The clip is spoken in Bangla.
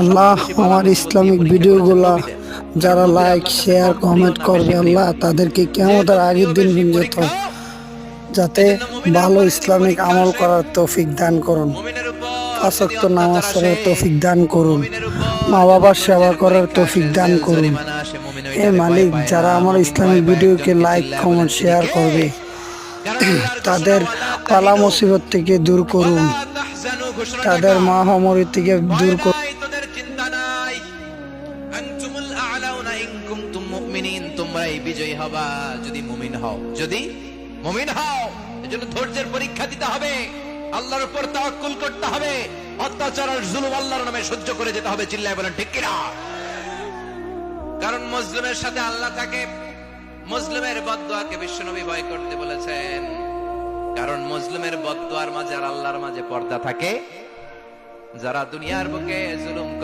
আল্লাহ আমার ইসলামিক ভিডিওগুলা যারা লাইক শেয়ার কমেন্ট করবে আল্লাহ তাদেরকে কিয়ামতের আগের দিন পর্যন্ত যাতে ভালো ইসলামিক আমল করার তৌফিক দান করুন, পাঁচ ওয়াক্ত নামাজ পড়ার তৌফিক দান করুন, মা বাবার সেবা করার তৌফিক দান করুন। হে মালিক, যারা আমার ইসলামিক ভিডিওকে লাইক কমেন্ট শেয়ার করবে তাদের পালা মুসিবত থেকে দূর করুন, তাদের মহামারী থেকে দূর করুন। তোমরাই বিজয়ী হবা যদি মুমিন হও, যদি মুমিন হও। এজন্য ধৈর্যের পরীক্ষা দিতে হবে, আল্লাহর উপর তাওয়াক্কুল করতে হবে, অত্যাচার আর জুলুম আল্লাহর নামে সহ্য করে যেতে হবে। চিল্লায় বলেন ঠিক কিনা? কারণ মুসলিমের সাথে আল্লাহ থাকে। মুসলিমের বদদুয়াকে বিশ্বনবী ভয় করতে বলেছেন, কারণ মুসলিমের বদদুয়ার মাঝে আর আল্লাহর মাঝে পর্দা থাকে। যারা দুনিয়ার বুকে জুলুম